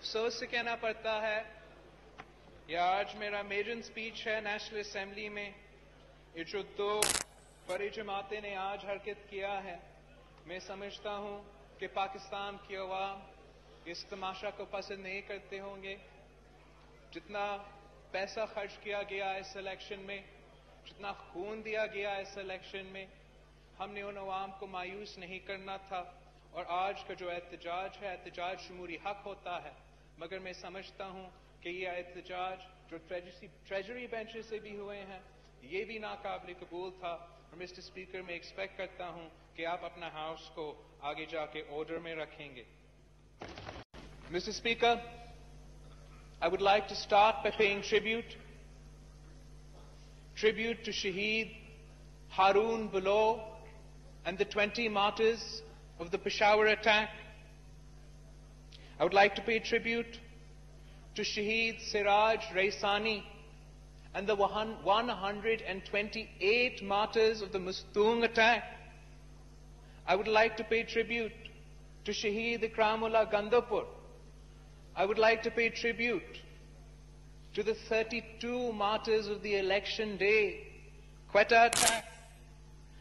अफसोस से कहना पड़ता है, यह आज मेरा मेजन स्पीच है नेशनल असेंबली में। ये जो दो बड़ी जमातें ने आज हरकत किया है, मैं समझता हूं कि पाकिस्तान की अवाम इस तमाशा को पसंद नहीं करते होंगे। जितना पैसा खर्च किया गया इस इलेक्शन में, जितना खून दिया गया इस इलेक्शन में, हमने उन अवाम को मायूस नहीं करना था। और आज का जो एहतजाज है, एहतजाज जमहूरी हक होता है, मगर मैं समझता हूं कि यह एहतजाज जो ट्रेजरी बेंचेस से भी हुए हैं, ये भी नाकाबिल कबूल था। और मिस्टर स्पीकर, मैं एक्सपेक्ट करता हूं कि आप अपना हाउस को आगे जाके ऑर्डर में रखेंगे। Mister speaker, I would like to start by paying tribute to Shaheed Haroon Bilawal and the 20 martyrs of the Peshawar attack. I would like to pay tribute to Shaheed Siraj Raisani and the 128 martyrs of the Mustung attack. I would like to pay tribute to Shaheed Ikramullah Gandapur. I would like to pay tribute to the 32 martyrs of the election day, Quetta attack.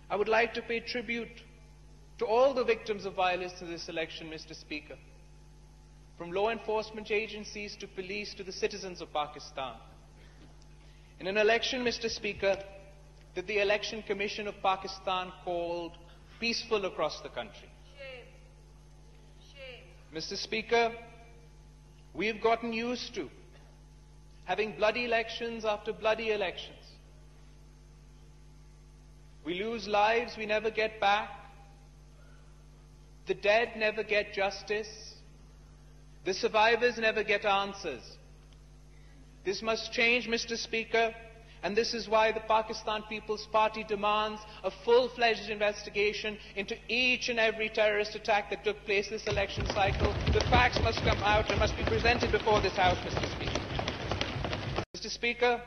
I would like to pay tribute to all the victims of violence in this election, Mr. Speaker, from law enforcement agencies to police to the citizens of Pakistan. In an election, Mr. Speaker, that the Election Commission of Pakistan called peaceful across the country. Shame. Mr. Speaker, we have gotten used to having bloody elections after bloody elections. We lose lives we never get back. The dead never get justice. The survivors never get answers. This must change, Mr. Speaker, and this is why the Pakistan People's Party demands a full-fledged investigation into each and every terrorist attack that took place this election cycle. The facts must come out and must be presented before this House, Mr. Speaker. Mr. Speaker,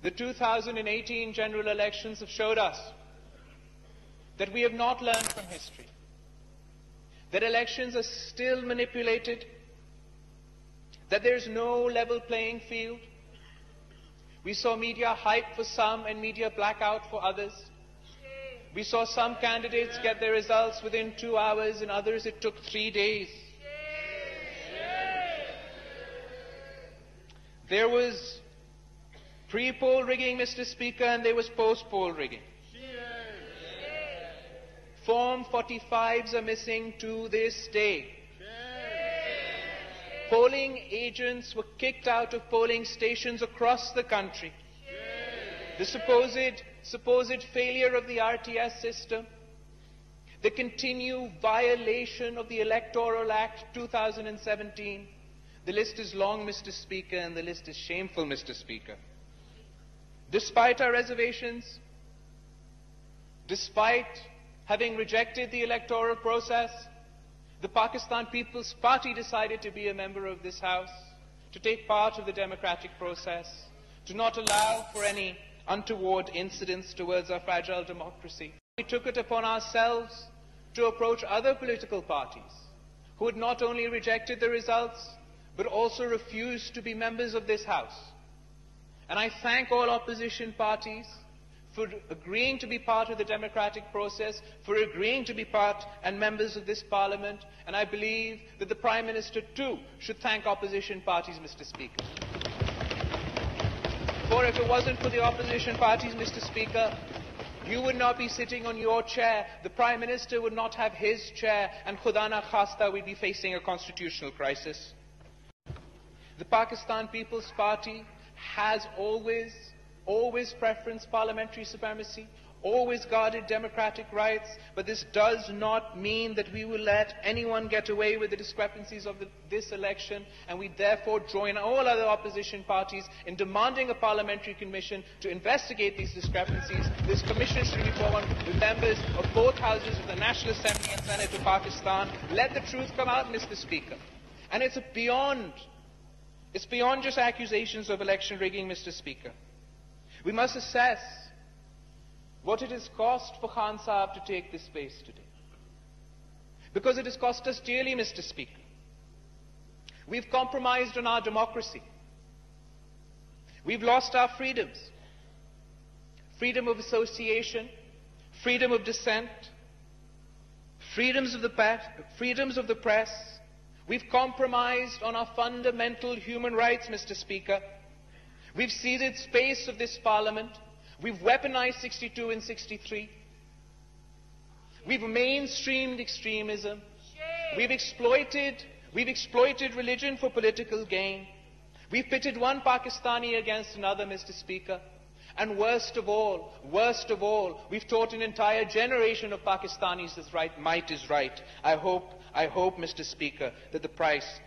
the 2018 general elections have showed us that we have not learned from history, that elections are still manipulated, that there is no level playing field. We saw media hype for some and media blackout for others. We saw some candidates get their results within 2 hours and others it took 3 days. There was pre-poll rigging, Mr. Speaker, and there was post-poll rigging. Form 45s are missing to this day. Polling agents were kicked out of polling stations across the country. The supposed failure of the RTS system, the continued violation of the Electoral Act 2017. The list is long, Mr. Speaker, and the list is shameful, Mr. Speaker. Despite our reservations, despite having rejected the electoral process, the Pakistan People's Party decided to be a member of this House, to take part of the democratic process, to not allow for any untoward incidents towards our fragile democracy. We took it upon ourselves to approach other political parties who had not only rejected the results, but also refused to be members of this House. And I thank all opposition parties for agreeing to be part of the democratic process, for agreeing to be part and members of this Parliament, and I believe that the Prime Minister too should thank opposition parties, Mr. Speaker. For if it wasn't for the opposition parties, Mr. Speaker, you would not be sitting on your chair, the Prime Minister would not have his chair, and Khuda na khasta we'd be facing a constitutional crisis. The Pakistan People's Party has always preferenced parliamentary supremacy, always guarded democratic rights, but this does not mean that we will let anyone get away with the discrepancies of this election, and we therefore join all other opposition parties in demanding a parliamentary commission to investigate these discrepancies. This commission should be formed with members of both houses of the National Assembly and Senate of Pakistan. Let the truth come out, Mr. Speaker. And it's beyond just accusations of election rigging, Mr. Speaker. We must assess what it has cost for Khan Sahib to take this space today. Because it has cost us dearly, Mr. Speaker. We've compromised on our democracy. We've lost our freedoms. Freedom of association, freedom of dissent, freedoms of the press. We've compromised on our fundamental human rights, Mr. Speaker. We've ceded space of this Parliament. We've weaponized 62 and 63. We've mainstreamed extremism. We've exploited religion for political gain. We've pitted one Pakistani against another, Mr. Speaker. And worst of all, we've taught an entire generation of Pakistanis that might is right. I hope, Mr. Speaker, that the price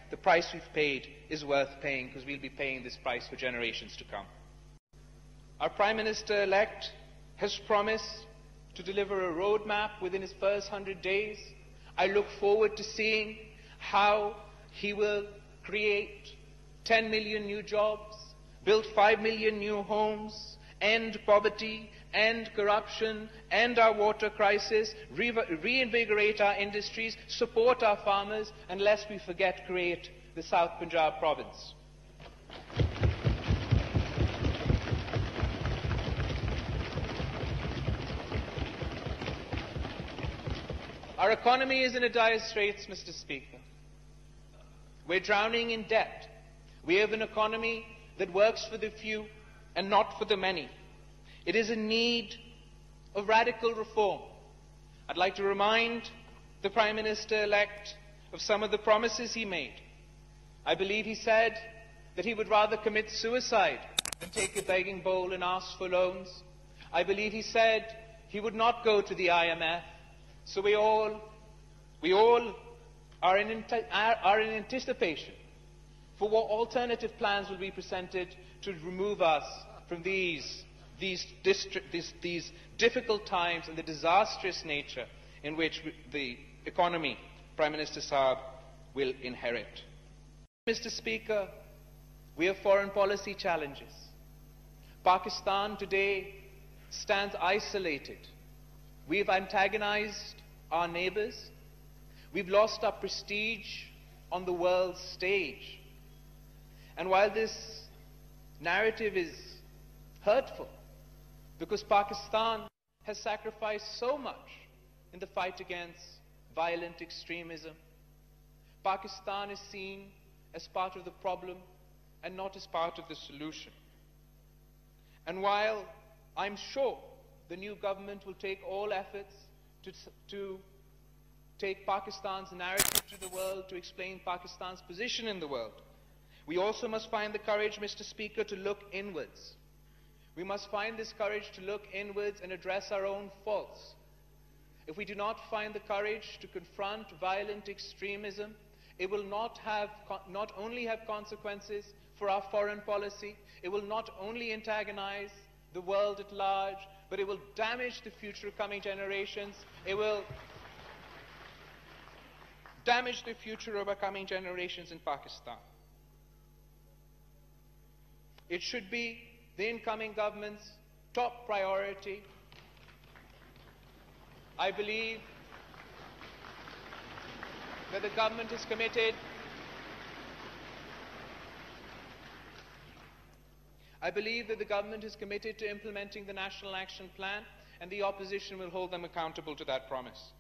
we've paid is worth paying, because we'll be paying this price for generations to come. Our Prime Minister-elect has promised to deliver a roadmap within his first 100 days. I look forward to seeing how he will create 10 million new jobs, build 5 million new homes, end poverty, end corruption, end our water crisis, reinvigorate our industries, support our farmers, and lest we forget, create the South Punjab province. Our economy is in a dire straits, Mr. Speaker. We're drowning in debt. We have an economy that works for the few and not for the many. It is in need of radical reform. I'd like to remind the Prime Minister-elect of some of the promises he made. I believe he said that he would rather commit suicide than take a begging bowl and ask for loans. I believe he said he would not go to the IMF. So we all are in anticipation for what alternative plans will be presented to remove us from these difficult times and the disastrous nature in which the economy, Prime Minister Saab, will inherit. Mr. Speaker, we have foreign policy challenges. Pakistan today stands isolated. We have antagonized our neighbors. We've lost our prestige on the world stage. And while this narrative is hurtful, because Pakistan has sacrificed so much in the fight against violent extremism, Pakistan is seen as part of the problem and not as part of the solution. And while I'm sure the new government will take all efforts to take Pakistan's narrative to the world, to explain Pakistan's position in the world, we also must find the courage, Mr. Speaker, to look inwards. We must find this courage to look inwards and address our own faults. If we do not find the courage to confront violent extremism, it will not only have consequences for our foreign policy, it will not only antagonize the world at large, but it will damage the future coming generations. It will damage the future of our coming generations in Pakistan. It should be the incoming government's top priority. I believe that the government is committed. I believe that the government is committed to implementing the National Action Plan, and the opposition will hold them accountable to that promise.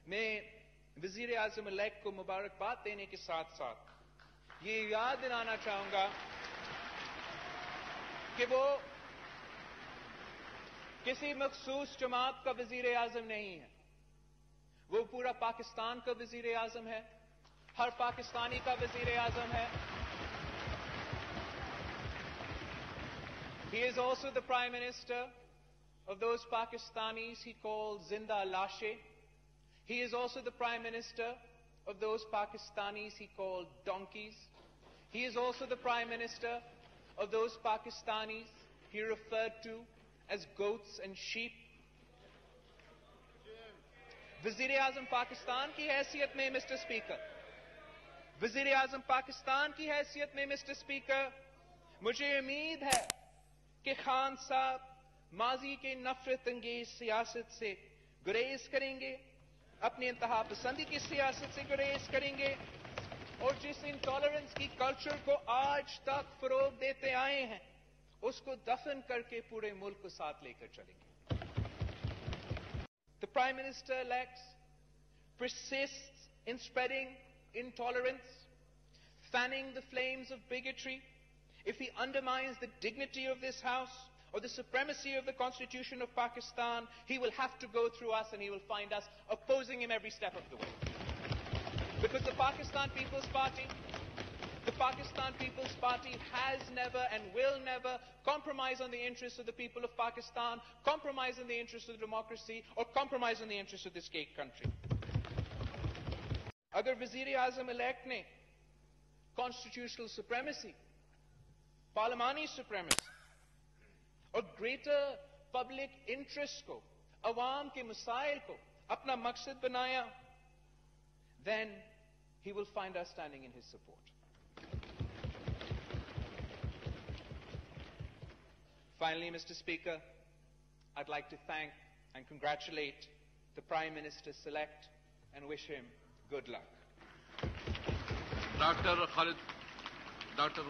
मैं वज़ीर आज़म elect को मुबारकबाद देने के साथ साथ ये याद दिलाना चाहूँगा कि वो किसी मखसूस जमात का वज़ीर आज़म नहीं है, वो पूरा पाकिस्तान का वज़ीर आज़म है, हर पाकिस्तानी का वज़ीर आज़म है. He is also the Prime Minister of those Pakistanis he called Zinda Lashe. He is also the Prime Minister of those Pakistanis he called donkeys. He is also the Prime Minister of those Pakistanis he referred to as goats and sheep. Wazir-e-Azam Pakistan ki haysiyat mein, Mr. Speaker, Wazir-e-Azam Pakistan ki haysiyat mein, Mr. Speaker, मुझे उम्मीद है कि खान साहब माजी के नफरत अंगेज सियासत से गुरेज करेंगे, अपनी इंतहा पसंदी की सियासत से गुरेज करेंगे, और जिस इंटॉलरेंस की कल्चर को आज तक फरोग देते आए हैं, उसको दफन करके पूरे मुल्क को साथ लेकर चलेंगे. The Prime Minister-elect persists in spreading intolerance, fanning the flames of bigotry. If he undermines the dignity of this House or the supremacy of the Constitution of Pakistan, he will have to go through us and he will find us opposing him every step of the way. Because the Pakistan People's Party has never and will never compromise on the interests of the people of Pakistan, compromise on the interests of democracy, or compromise on the interests of this great country. Agar Wazir-e-Azam elect ne constitutional supremacy, parliamentary supremacy, और greater public interest को, awam ke masail ko apna maqsad banaya, then he will find us standing in his support. Finally, Mr. Speaker, I'd like to thank and congratulate the Prime Minister-select and wish him good luck. Dr.